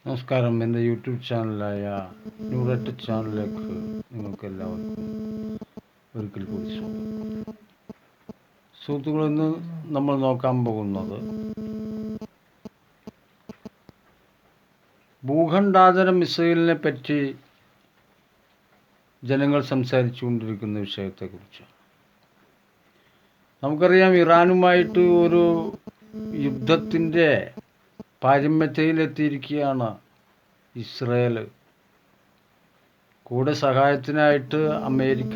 നമസ്കാരം. എൻ്റെ യൂട്യൂബ് ചാനലായ ന്യൂററ്റ് ചാനലിലേക്ക് നിങ്ങൾക്കെല്ലാവർക്കും ഒരിക്കൽ കൂടി സ്വാഗതം. സുഹൃത്തുക്കളിന്ന് നമ്മൾ നോക്കാൻ പോകുന്നത് ഭൂഖണ്ഡാന്തര മിസൈലിനെ പറ്റി ജനങ്ങൾ സംസാരിച്ചു കൊണ്ടിരിക്കുന്ന വിഷയത്തെക്കുറിച്ചാണ്. നമുക്കറിയാം, ഇറാനുമായിട്ട് ഒരു യുദ്ധത്തിൻ്റെ പാരമ്യതയിലെത്തിയിരിക്കുകയാണ് ഇസ്രയേൽ. കൂടെ സഹായത്തിനായിട്ട് അമേരിക്ക,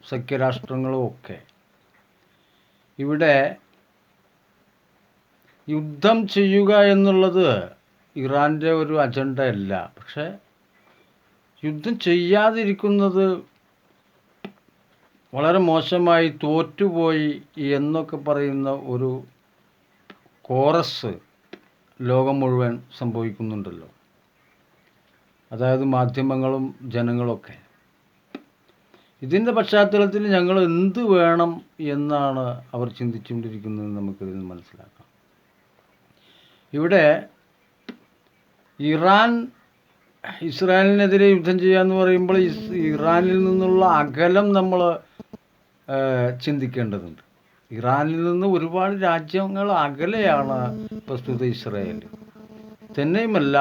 സഖ്യരാഷ്ട്രങ്ങളും ഒക്കെ. ഇവിടെ യുദ്ധം ചെയ്യുക എന്നുള്ളത് ഇറാൻ്റെ ഒരു അജണ്ട അല്ല. പക്ഷെ യുദ്ധം ചെയ്യാതിരിക്കുന്നത് വളരെ മോശമായി, തോറ്റുപോയി എന്നൊക്കെ പറയുന്ന ഒരു കോറസ് ലോകം മുഴുവൻ സംഭവിക്കുന്നുണ്ടല്ലോ. അതായത് മാധ്യമങ്ങളും ജനങ്ങളൊക്കെ. ഇതിൻ്റെ പശ്ചാത്തലത്തിൽ ഞങ്ങൾ എന്ത് വേണം എന്നാണ് അവർ ചിന്തിച്ചുകൊണ്ടിരിക്കുന്നത്. നമുക്കിതിൽ മനസ്സിലാക്കാം. ഇവിടെ ഇറാൻ ഇസ്രായേലിനെതിരെ യുദ്ധം ചെയ്യാന്ന് പറയുമ്പോൾ ഇറാനിൽ നിന്നുള്ള അകലം നമ്മൾ ചിന്തിക്കേണ്ടതുണ്ട്. ഇറാനിൽ നിന്ന് ഒരുപാട് രാജ്യങ്ങൾ അകലെയാണ് പ്രസ്തുത ഇസ്രായേൽ. തന്നെയുമല്ല,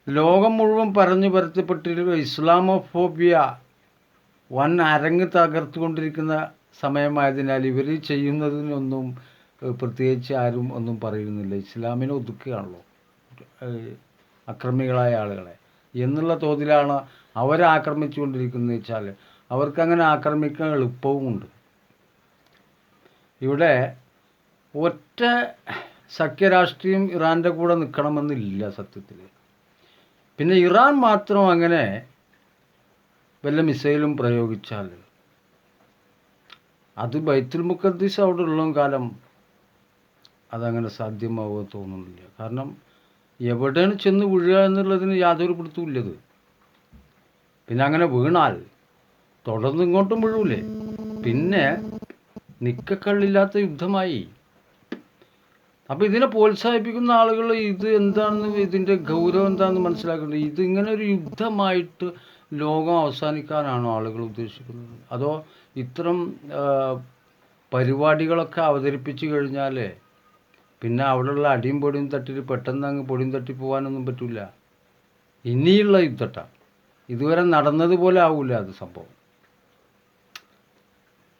ലോകം മുഴുവൻ പറഞ്ഞു പരത്തപ്പെട്ടിരിക്കുന്ന ഇസ്ലാമോഫോബിയ വൻ അരങ്ങ് തകർത്തുകൊണ്ടിരിക്കുന്ന സമയമായതിനാൽ ഇവർ ചെയ്യുന്നതിനൊന്നും പ്രത്യേകിച്ച് ആരും ഒന്നും പറയുന്നില്ല. ഇസ്ലാമിനെ ഒതുക്കുകയാണല്ലോ അക്രമികളായ ആളുകളെ എന്നുള്ള തോതിലാണ് അവരെ ആക്രമിച്ചുകൊണ്ടിരിക്കുന്നത്. വെച്ചാൽ അവർക്കങ്ങനെ ആക്രമിക്കാൻ എളുപ്പവുമുണ്ട്. ഇവിടെ ഒറ്റ സഖ്യരാഷ്ട്രീയം ഇറാൻ്റെ കൂടെ നിൽക്കണമെന്നില്ല സത്യത്തിൽ. പിന്നെ ഇറാൻ മാത്രം അങ്ങനെ വല്ല മിസൈലും പ്രയോഗിച്ചാൽ അത് ബൈത്തുൽ മുഖദ്ദിസ് അവിടെ ഉള്ള കാലം അതങ്ങനെ സാധ്യമാവുക തോന്നുന്നില്ല. കാരണം എവിടെയാണ് ചെന്ന് വീഴുക എന്നുള്ളതിന് യാതൊരു പിടുത്തമില്ലത്. പിന്നെ അങ്ങനെ വീണാൽ തുടർന്ന് ഇങ്ങോട്ടും വീഴൂലേ? പിന്നെ നിക്കക്കള്ളില്ലാത്ത യുദ്ധമായി. അപ്പോൾ ഇതിനെ പ്രോത്സാഹിപ്പിക്കുന്ന ആളുകൾ ഇത് എന്താണെന്ന്, ഇതിൻ്റെ ഗൗരവം എന്താണെന്ന് മനസ്സിലാക്കേണ്ടത്. ഇതിങ്ങനെ ഒരു യുദ്ധമായിട്ട് ലോകം അവസാനിക്കാനാണോ ആളുകൾ ഉദ്ദേശിക്കുന്നത്? അതോ ഇത്തരം പരിപാടികളൊക്കെ അവതരിപ്പിച്ചു കഴിഞ്ഞാൽ പിന്നെ അവിടെയുള്ള അടിയും പൊടിയും തട്ടിട്ട് പെട്ടെന്ന് അങ്ങ് പൊടിയും തട്ടി പോകാനൊന്നും പറ്റില്ല. ഇനിയുള്ള യുദ്ധട്ട ഇതുവരെ നടന്നതുപോലെ ആവില്ല അത് സംഭവം.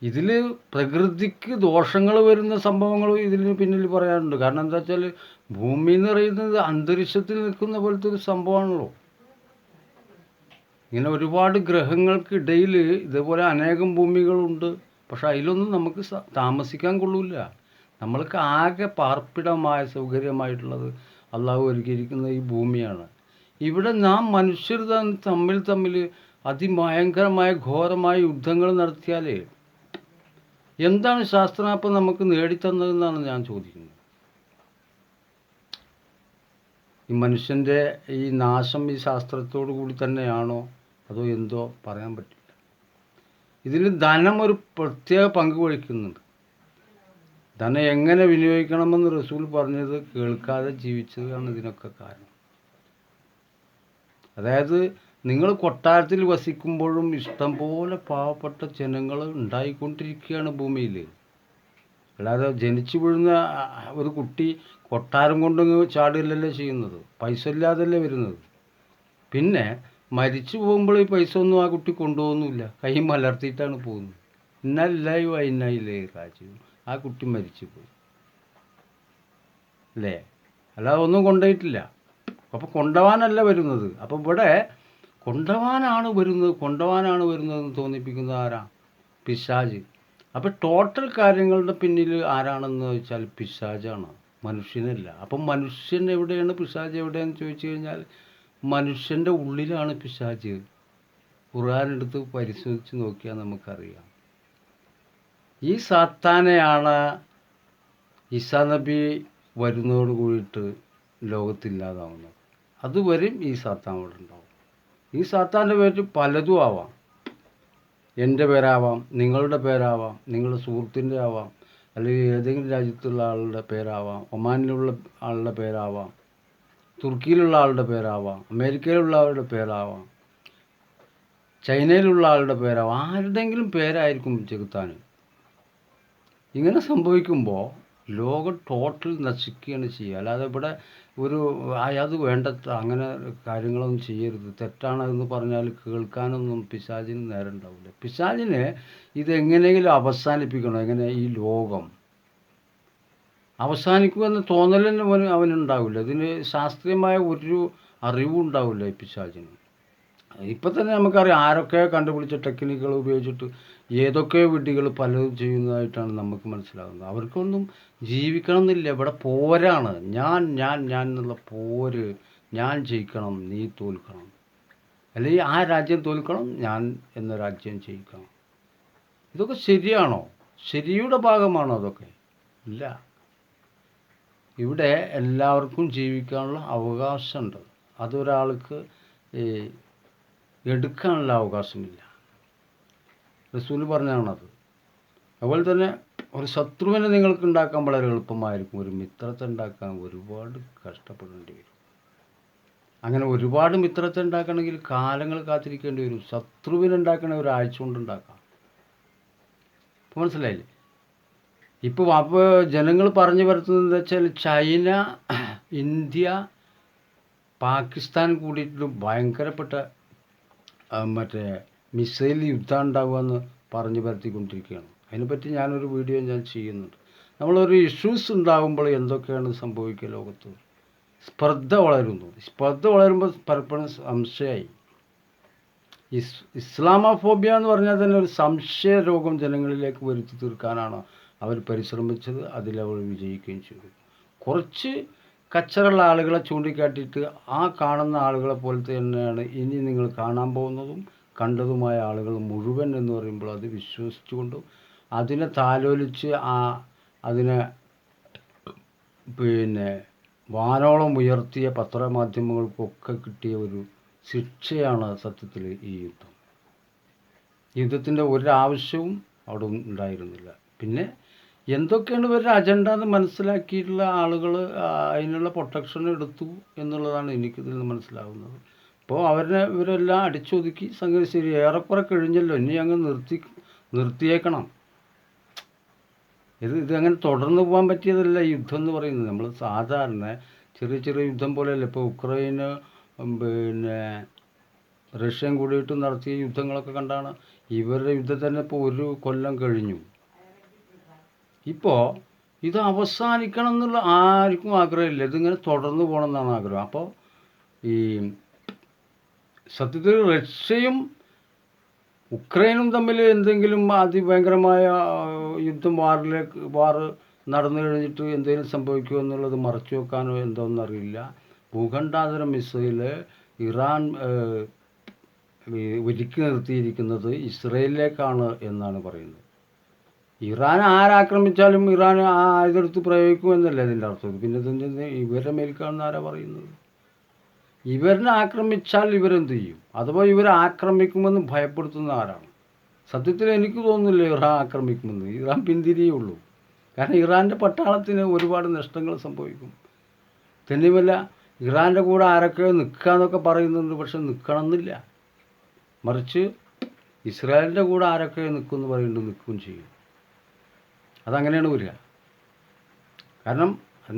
ഇതിൽ പ്രകൃതിക്ക് ദോഷങ്ങൾ വരുന്ന സംഭവങ്ങൾ ഇതിന് പിന്നിൽ പറയാനുണ്ട്. കാരണം എന്താ വെച്ചാൽ ഭൂമി എന്ന് പറയുന്നത് അന്തരീക്ഷത്തിൽ നിൽക്കുന്ന പോലത്തെ ഒരു സംഭവമാണല്ലോ. ഇങ്ങനെ ഒരുപാട് ഗ്രഹങ്ങൾക്കിടയിൽ ഇതേപോലെ അനേകം ഭൂമികളുണ്ട്. പക്ഷെ അതിലൊന്നും നമുക്ക് താമസിക്കാൻ കൊള്ളില്ല. നമ്മൾക്ക് ആകെ പാർപ്പിടമായ സൗകര്യമായിട്ടുള്ളത് അള്ളാഹു ഒരുക്കിയിരിക്കുന്ന ഈ ഭൂമിയാണ്. ഇവിടെ നാം മനുഷ്യർ തമ്മിൽ അതിഭയങ്കരമായ ഘോരമായ യുദ്ധങ്ങൾ നടത്തിയാൽ എന്താണ് ശാസ്ത്രം അപ്പം നമുക്ക് നേടിത്തന്നതെന്നാണ് ഞാൻ ചോദിക്കുന്നത്. ഈ മനുഷ്യൻ്റെ ഈ നാശം ഈ ശാസ്ത്രത്തോടു കൂടി തന്നെയാണോ അതോ എന്തോ പറയാൻ പറ്റില്ല. ഇതിൽ ധനം ഒരു പ്രത്യേക പങ്ക് വഹിക്കുന്നുണ്ട്. ധനം എങ്ങനെ വിനിയോഗിക്കണമെന്ന് റസൂൽ പറഞ്ഞത് കേൾക്കാതെ ജീവിച്ചതാണ് ഇതിനൊക്കെ കാരണം. അതായത് നിങ്ങൾ കൊട്ടാരത്തിൽ വസിക്കുമ്പോഴും ഇഷ്ടം പോലെ പാവപ്പെട്ട ജനങ്ങൾ ഉണ്ടായിക്കൊണ്ടിരിക്കുകയാണ് ഭൂമിയിൽ. അല്ലാതെ ജനിച്ചു വീഴുന്ന ഒരു കുട്ടി കൊട്ടാരം കൊണ്ടങ്ങ് ചാടില്ലല്ലേ ചെയ്യുന്നത്. പൈസ ഇല്ലാതല്ലേ വരുന്നത്. പിന്നെ മരിച്ചു പോകുമ്പോൾ ഈ പൈസ ഒന്നും ആ കുട്ടി കൊണ്ടുപോകുന്നില്ല. കൈ മലർത്തിയിട്ടാണ് പോകുന്നത്. ഇന്നല്ലായി വൈനായില്ലേ രാജ്യം. ആ കുട്ടി മരിച്ചു പോയി അല്ലേ? അല്ലാതെ ഒന്നും കൊണ്ടുപോയിട്ടില്ല. അപ്പോൾ കൊണ്ടുപോകാനല്ല വരുന്നത്. അപ്പോൾ ഇവിടെ കൊണ്ടുപോകാനാണ് വരുന്നതെന്ന് തോന്നിപ്പിക്കുന്നത് ആരാ? പിശാച്. അപ്പോൾ ടോട്ടൽ കാര്യങ്ങളുടെ പിന്നിൽ ആരാണെന്ന് ചോദിച്ചാൽ പിശാചാണ്, മനുഷ്യനല്ല. അപ്പം മനുഷ്യൻ എവിടെയാണ്, പിശാച് എവിടെയാണെന്ന് ചോദിച്ചു കഴിഞ്ഞാൽ മനുഷ്യൻ്റെ ഉള്ളിലാണ് പിശാച്. ഖുർആൻ എടുത്ത് പരിശോധിച്ച് നോക്കിയാൽ നമുക്കറിയാം. ഈ സാത്താനെയാണ് ഈസാ നബി വരുന്നതോട് കൂടിയിട്ട് ലോകത്തില്ലാതാവുന്നത്. അതുവരെയും ഈ സാത്താൻ അവിടെ ഉണ്ടാവും. ഈ സാത്താൻ്റെ പേര് പലതും ആവാം. എൻ്റെ പേരാവാം, നിങ്ങളുടെ പേരാവാം, നിങ്ങളുടെ സുഹൃത്തിൻ്റെ ആവാം, അല്ലെങ്കിൽ ഏതെങ്കിലും രാജ്യത്തുള്ള ആളുടെ പേരാവാം, ഒമാനിലുള്ള ആളുടെ പേരാവാം, തുർക്കിയിലുള്ള ആളുടെ പേരാവാം, അമേരിക്കയിലുള്ള ആളുടെ പേരാവാം, ചൈനയിലുള്ള ആളുടെ പേരാവാം, ആരുടെയെങ്കിലും പേരായിരിക്കും ചെകുത്താൻ. ഇങ്ങനെ സംഭവിക്കുമ്പോൾ ലോകം ടോട്ടൽ നശിക്കുകയാണ് ചെയ്യുക. അല്ലാതെ ഇവിടെ ഒരു അത് വേണ്ടത്ര അങ്ങനെ കാര്യങ്ങളൊന്നും ചെയ്യരുത്, തെറ്റാണെന്ന് പറഞ്ഞാൽ കേൾക്കാനൊന്നും പിശാചിന് നേരം ഉണ്ടാവില്ല. പിശാചിന് ഇതെങ്ങനെയെങ്കിലും അവസാനിപ്പിക്കണം. എങ്ങനെ ഈ ലോകം അവസാനിക്കുമെന്ന് തോന്നൽ തന്നെ അവനുണ്ടാവില്ല. ഇതിന് ശാസ്ത്രീയമായ ഒരു അറിവും ഉണ്ടാവില്ല ഈ പിശാചിന്. ഇപ്പം തന്നെ നമുക്കറിയാം ആരൊക്കെ കണ്ടുപിടിച്ച ടെക്നിക്കുകൾ ഉപയോഗിച്ചിട്ട് ഏതൊക്കെ വിഡ്ഢികൾ പലതും ചെയ്യുന്നതായിട്ടാണ് നമുക്ക് മനസ്സിലാകുന്നത്. അവർക്കൊന്നും ജീവിക്കണം എന്നില്ല. ഇവിടെ പോരാണ്. ഞാൻ എന്നുള്ള പോര്. ഞാൻ ജയിക്കണം, നീ തോൽക്കണം. അല്ലെങ്കിൽ ആ രാജ്യം തോൽക്കണം, ഞാൻ എന്ന രാജ്യം ജയിക്കണം. ഇതൊക്കെ ശരിയാണോ? ശരിയുടെ ഭാഗമാണോ അതൊക്കെ? ഇല്ല. ഇവിടെ എല്ലാവർക്കും ജീവിക്കാനുള്ള അവകാശമുണ്ട്. അതൊരാൾക്ക് എടുക്കാനുള്ള അവകാശമില്ല. റസൂൽ പറഞ്ഞാണത്. അതുപോലെ തന്നെ ഒരു ശത്രുവിനെ നിങ്ങൾക്ക് ഉണ്ടാക്കാൻ വളരെ എളുപ്പമായിരിക്കും. ഒരു മിത്രത്തെ ഉണ്ടാക്കാൻ ഒരുപാട് കഷ്ടപ്പെടേണ്ടി വരും. അങ്ങനെ ഒരുപാട് മിത്രത്തെ ഉണ്ടാക്കണമെങ്കിൽ കാലങ്ങൾ കാത്തിരിക്കേണ്ടി വരും. ശത്രുവിനെ ഉണ്ടാക്കണ ഒരാഴ്ച കൊണ്ട് ഉണ്ടാക്കാം. ഇപ്പോൾ മനസ്സിലായില്ലേ? അപ്പോൾ ജനങ്ങൾ പറഞ്ഞു വരുത്തുന്നത് എന്താ വെച്ചാൽ ചൈന, ഇന്ത്യ, പാകിസ്ഥാൻ കൂടിയിട്ട് ഭയങ്കരപ്പെട്ട മറ്റേ മിസൈൽ യുദ്ധം ഉണ്ടാവുമെന്ന് പറഞ്ഞു പരത്തിക്കൊണ്ടിരിക്കുകയാണ്. അതിനെപ്പറ്റി ഞാനൊരു വീഡിയോ ഞാൻ ചെയ്യുന്നുണ്ട്. നമ്മളൊരു ഇഷ്യൂസ് ഉണ്ടാകുമ്പോൾ എന്തൊക്കെയാണ് സംഭവിക്കുക ലോകത്ത്? സ്പർദ്ധ വളരുന്നു. സ്പർദ്ധ വളരുമ്പോൾ പലപ്പോഴും സംശയമായി. ഇസ്ലാമോഫോബിയ എന്ന് പറഞ്ഞാൽ തന്നെ ഒരു സംശയ രോഗം ജനങ്ങളിലേക്ക് വരുത്തി തീർക്കാനാണ് അവർ പരിശ്രമിച്ചത്. അതിലവർ വിജയിക്കുകയും ചെയ്തു. കുറച്ച് കച്ചറുള്ള ആളുകളെ ചൂണ്ടിക്കാട്ടിയിട്ട് ആ കാണുന്ന ആളുകളെ പോലെ തന്നെയാണ് ഇനി നിങ്ങൾ കാണാൻ പോകുന്നതും കണ്ടതുമായ ആളുകൾ മുഴുവൻ എന്ന് പറയുമ്പോൾ അത് വിശ്വസിച്ചുകൊണ്ടും അതിനെ താലോലിച്ച് അതിനെ വാനോളം ഉയർത്തിയ പത്രമാധ്യമങ്ങൾക്കൊക്കെ കിട്ടിയ ഒരു ശിക്ഷയാണ് സത്യത്തിൽ ഈ യുദ്ധം. യുദ്ധത്തിൻ്റെ ഒരാവശ്യവും അവിടെ ഉണ്ടായിരുന്നില്ല. പിന്നെ എന്തൊക്കെയാണ് ഇവരുടെ അജണ്ട എന്ന് മനസ്സിലാക്കിയിട്ടുള്ള ആളുകൾ അതിനുള്ള പ്രൊട്ടക്ഷൻ എടുത്തു എന്നുള്ളതാണ് എനിക്കിതിൽ നിന്ന് മനസ്സിലാവുന്നത്. അപ്പോൾ ഇവരെല്ലാം അടിച്ചൊതുക്കി സംഗതി ശരി ഏറെക്കുറെ കഴിഞ്ഞല്ലോ, ഇനി അങ്ങ് നിർത്തിയേക്കണം. ഇതങ്ങനെ തുടർന്ന് പോകാൻ പറ്റിയതല്ല യുദ്ധം എന്ന് പറയുന്നത്. നമ്മൾ സാധാരണ ചെറിയ ചെറിയ യുദ്ധം പോലെയല്ല. ഇപ്പോൾ ഉക്രൈന് റഷ്യയും കൂടിയിട്ട് നടത്തിയ യുദ്ധങ്ങളൊക്കെ കണ്ടാണ്. ഇവരുടെ യുദ്ധം തന്നെ ഇപ്പോൾ 1 കൊല്ലം കഴിഞ്ഞു. ഇപ്പോൾ ഇത് അവസാനിക്കണം എന്നുള്ള ആർക്കും ആഗ്രഹമില്ല. ഇതിങ്ങനെ തുടർന്ന് പോകണം എന്നാണ് ആഗ്രഹം. അപ്പോൾ ഈ സത്യത്തിൽ റഷ്യയും ഉക്രൈനും തമ്മിൽ എന്തെങ്കിലും അതിഭയങ്കരമായ യുദ്ധം വാറ് നടന്നു കഴിഞ്ഞിട്ട് എന്തെങ്കിലും സംഭവിക്കുമോ എന്നുള്ളത് മറച്ചു വെക്കാനോ എന്തോന്നറിയില്ല. ഭൂഖണ്ഡാന്തര മിസൈൽ ഇറാൻ ഒരുക്കി നിർത്തിയിരിക്കുന്നത് ഇസ്രയേലിലേക്കാണ് എന്നാണ് പറയുന്നത്. ഇറാൻ ആരാക്രമിച്ചാലും ഇറാൻ ആ ആയുധമെടുത്ത് പ്രയോഗിക്കുമെന്നല്ലേ അതിൻ്റെ അർത്ഥം. പിന്നെ ഇവരുടെ മേൽക്കാണെന്ന് ആരാ പറയുന്നത്? ഇവരിനെ ആക്രമിച്ചാൽ ഇവരെന്ത് ചെയ്യും? അഥവാ ഇവരെ ആക്രമിക്കുമെന്ന് ഭയപ്പെടുത്തുന്ന ആരാണ്? സത്യത്തിൽ എനിക്ക് തോന്നുന്നില്ല ഇറാൻ ആക്രമിക്കുമെന്ന്. ഇറാൻ പിന്തിരിയുള്ളൂ. കാരണം ഇറാൻ്റെ പട്ടാളത്തിന് ഒരുപാട് നഷ്ടങ്ങൾ സംഭവിക്കും. തന്നെയുമല്ല ഇറാൻ്റെ കൂടെ ആരൊക്കെ നിൽക്കാന്നൊക്കെ പറയുന്നുണ്ട്. പക്ഷെ നിൽക്കണമെന്നില്ല. മറിച്ച് ഇസ്രായേലിൻ്റെ കൂടെ ആരൊക്കെ നിൽക്കുമെന്ന് പറയുന്നുണ്ട്, നിൽക്കുകയും ചെയ്യും. അതങ്ങനെയാണ് വരിക. കാരണം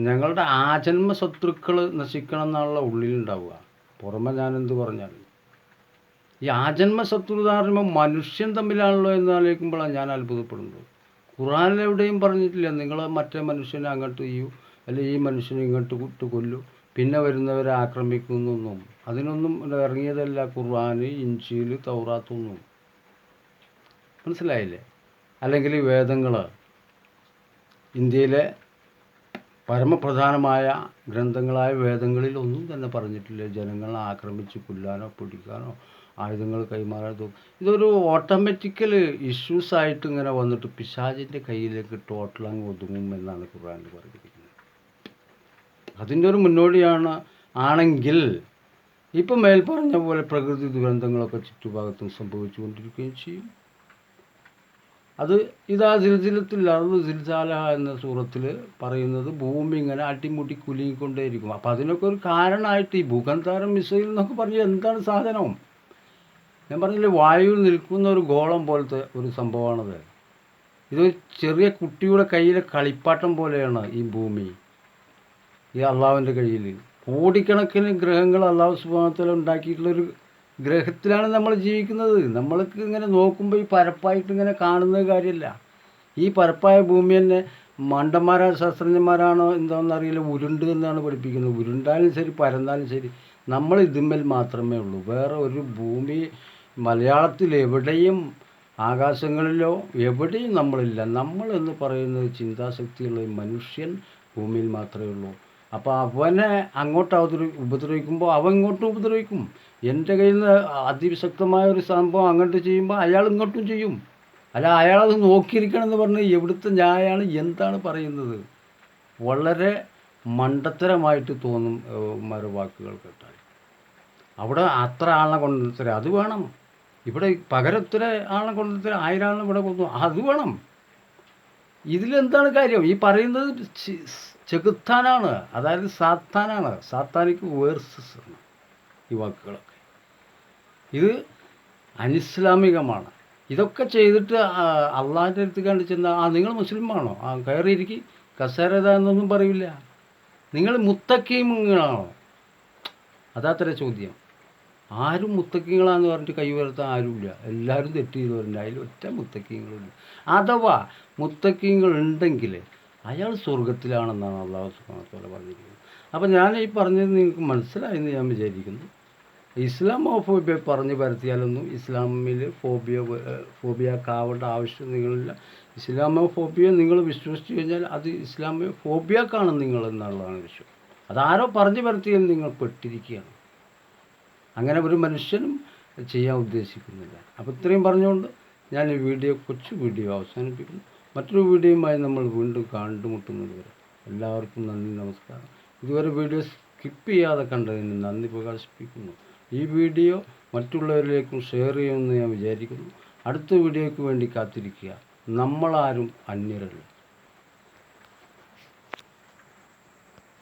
ഞങ്ങളുടെ ആജന്മ ശത്രുക്കൾ നശിക്കണം എന്നുള്ള ഉള്ളിലുണ്ടാവുക. പുറമെ ഞാനെന്ത് പറഞ്ഞാലും ഈ ആജന്മ ശത്രുത പറയുമ്പോൾ മനുഷ്യൻ തമ്മിലാണല്ലോ എന്ന് ആലോചിക്കുമ്പോഴാണ് ഞാൻ അത്ഭുതപ്പെടുന്നത്. ഖുർആനിലെവിടെയും പറഞ്ഞിട്ടില്ല നിങ്ങൾ മറ്റേ മനുഷ്യനെ അങ്ങോട്ട് ചെയ്യൂ, അല്ലെങ്കിൽ ഈ മനുഷ്യനെ ഇങ്ങോട്ട് വിട്ട് കൊല്ലൂ, പിന്നെ വരുന്നവരെ ആക്രമിക്കുന്നൊന്നും. അതിനൊന്നും ഇറങ്ങിയതല്ല ഖുർആൻ, ഇഞ്ചീൽ, തൗറാത്തൊന്നും. മനസ്സിലായില്ലേ? അല്ലെങ്കിൽ വേദങ്ങൾ, ഇന്ത്യയിലെ പരമപ്രധാനമായ ഗ്രന്ഥങ്ങളായ വേദങ്ങളിൽ ഒന്നും തന്നെ പറഞ്ഞിട്ടില്ല ജനങ്ങളെ ആക്രമിച്ച് കൊല്ലാനോ പിടിക്കാനോ ആയുധങ്ങൾ കൈമാറാനോ. ഇതൊരു ഓട്ടോമാറ്റിക്കൽ ഇഷ്യൂസായിട്ട് ഇങ്ങനെ വന്നിട്ട് പിശാചിൻ്റെ കയ്യിലേക്ക് ടോട്ടലങ്ങ് ഒതുങ്ങും എന്നാണ് ഖുർആനിൽ പറഞ്ഞിരിക്കുന്നത്. അതിൻ്റെ ഒരു മുന്നോടിയാണ് ആണെങ്കിൽ ഇപ്പം മേൽപ്പറഞ്ഞ പോലെ പ്രകൃതി ദുരന്തങ്ങളൊക്കെ ചുറ്റുഭാഗത്തും സംഭവിച്ചുകൊണ്ടിരിക്കുകയും ചെയ്യും. അത് ഇതാ സിൽസിലത്തിൽ അറുത് സിൽസാല എന്ന സൂറത്തിൽ പറയുന്നത് ഭൂമി ഇങ്ങനെ അട്ടിമുട്ടി കുലുങ്ങിക്കൊണ്ടേയിരിക്കും. അപ്പം അതിനൊക്കെ ഒരു കാരണമായിട്ട് ഈ ഭൂഖണ്ഡാരം മിസൈൽ എന്നൊക്കെ പറഞ്ഞാൽ എന്താണ് സാധനം? ഞാൻ പറഞ്ഞില്ലേ, വായുവിൽ നിൽക്കുന്ന ഒരു ഗോളം പോലത്തെ ഒരു സംഭവമാണത്. ഇത് ചെറിയ കുട്ടിയുടെ കയ്യിലെ കളിപ്പാട്ടം പോലെയാണ് ഈ ഭൂമി, ഈ അള്ളാഹുവിൻ്റെ കയ്യിൽ. കോടിക്കണക്കിന് ഗ്രഹങ്ങൾ അള്ളാഹു സുബ്ഹാനഹു വ തആല ഉണ്ടാക്കിയിട്ടുള്ളൊരു ഗ്രഹത്തിലാണ് നമ്മൾ ജീവിക്കുന്നത്. നമ്മൾക്ക് ഇങ്ങനെ നോക്കുമ്പോൾ ഈ പരപ്പായിട്ട് ഇങ്ങനെ കാണുന്നത് കാര്യമല്ല. ഈ പരപ്പായ ഭൂമി തന്നെ മണ്ടന്മാരായ ശാസ്ത്രജ്ഞന്മാരാണോ എന്താണെന്ന് അറിയില്ല, ഉരുണ്ട് എന്നാണ് പഠിപ്പിക്കുന്നത്. ഉരുണ്ടാലും ശരി പരന്നാലും ശരി നമ്മൾ ഇതിന്മേൽ മാത്രമേ ഉള്ളൂ. വേറെ ഒരു ഭൂമി മലയാളത്തിൽ എവിടെയും ആകാശങ്ങളിലോ എവിടെയും നമ്മളില്ല. നമ്മൾ എന്ന് പറയുന്നത് ചിന്താശക്തിയുള്ള മനുഷ്യൻ ഭൂമിയിൽ മാത്രമേ ഉള്ളൂ. അപ്പോൾ അവനെ അങ്ങോട്ട് ഉപദ്രവിക്കുമ്പോൾ അവൻ ഇങ്ങോട്ടും ഉപദ്രവിക്കും. എൻ്റെ കയ്യിൽ നിന്ന് അതിശക്തമായ ഒരു സംഭവം അങ്ങോട്ട് ചെയ്യുമ്പോൾ അയാൾ ഇങ്ങോട്ടും ചെയ്യും. അല്ല, അയാളത് നോക്കിയിരിക്കണം എന്ന് പറഞ്ഞ് എവിടുത്തെ ന്യായമാണ്, എന്താണ് പറയുന്നത്? വളരെ മണ്ടത്തരമായിട്ട് തോന്നും വാക്കുകൾ കേട്ടാൽ. അവിടെ അത്ര ആളെ കൊണ്ടുത്തരാം, അത് വേണം. ഇവിടെ പകരം ഇത്ര ആളെ കൊണ്ടുത്തരാം, 1000 ആളെ ഇവിടെ കൊണ്ടു, അത് വേണം. ഇതിലെന്താണ് കാര്യം? ഈ പറയുന്നത് ചെകുത്താനാണ്, അതായത് സാത്താനാണ്, സാത്താനിക്ക് വേഴ്സസ് ആണ് ഈ വാക്കുകളൊക്കെ. ഇത് അനിസ്ലാമികമാണ്. ഇതൊക്കെ ചെയ്തിട്ട് അള്ളാഹിൻ്റെ അടുത്ത് കണ്ടു ചെന്നാൽ നിങ്ങൾ മുസ്ലിമാണോ, കയറിയിരിക്കി കസേരത എന്നൊന്നും പറയില്ല. നിങ്ങൾ മുത്തക്കീങ്ങളാണോ? അതാത്ര ചോദ്യം. ആരും മുത്തക്കീങ്ങളാന്ന് പറഞ്ഞിട്ട് കൈ ഉയർത്താൻ ആരുമില്ല. എല്ലാവരും തെറ്റ് ചെയ്തവരുണ്ട്. അതിൽ ഒറ്റ മുത്തക്കീങ്ങളുണ്ട്. അഥവാ മുത്തക്കീങ്ങൾ ഉണ്ടെങ്കിൽ അയാൾ സ്വർഗത്തിലാണെന്നാണ് അള്ളാഹു സുബ്ഹാനഹു വ തആല പറഞ്ഞിരിക്കുന്നത്. അപ്പോൾ ഞാൻ ഈ പറഞ്ഞത് നിങ്ങൾക്ക് മനസ്സിലായെന്ന് ഞാൻ വിചാരിക്കുന്നു. ഇസ്ലാമോഫോബിയ പറഞ്ഞു പരത്തിയാലൊന്നും ഇസ്ലാമിൽ ഫോബിയക്കാവേണ്ട ആവശ്യം നിങ്ങളില്ല. ഇസ്ലാമോഫോബിയ നിങ്ങൾ വിശ്വസിച്ച് കഴിഞ്ഞാൽ അത് ഇസ്ലാമോഫോബിയക്കാണ് നിങ്ങൾ എന്നുള്ളതാണ് വിഷയം. അതാരോ പറഞ്ഞു പരത്തിയാൽ നിങ്ങൾ പെട്ടിരിക്കുകയാണ്. അങ്ങനെ ഒരു മനുഷ്യനും ചെയ്യാൻ ഉദ്ദേശിക്കുന്നില്ല. അപ്പോൾ ഇത്രയും പറഞ്ഞുകൊണ്ട് ഞാൻ ഈ കൊച്ചു വീഡിയോ അവസാനിപ്പിക്കുന്നു. മറ്റൊരു വീഡിയോയുമായി നമ്മൾ വീണ്ടും കണ്ടുമുട്ടുന്നത് വരെ എല്ലാവർക്കും നന്ദി, നമസ്കാരം. ഇതുവരെ വീഡിയോ സ്കിപ്പ് ചെയ്യാതെ കണ്ടതിന് നന്ദി പ്രകാശിപ്പിക്കുന്നു. ഈ വീഡിയോ മറ്റുള്ളവരിലേക്കും ഷെയർ ചെയ്യുമെന്ന് ഞാൻ വിചാരിക്കുന്നു. അടുത്ത വീഡിയോയ്ക്ക് വേണ്ടി കാത്തിരിക്കുക. നമ്മളാരും അന്യരല്ല.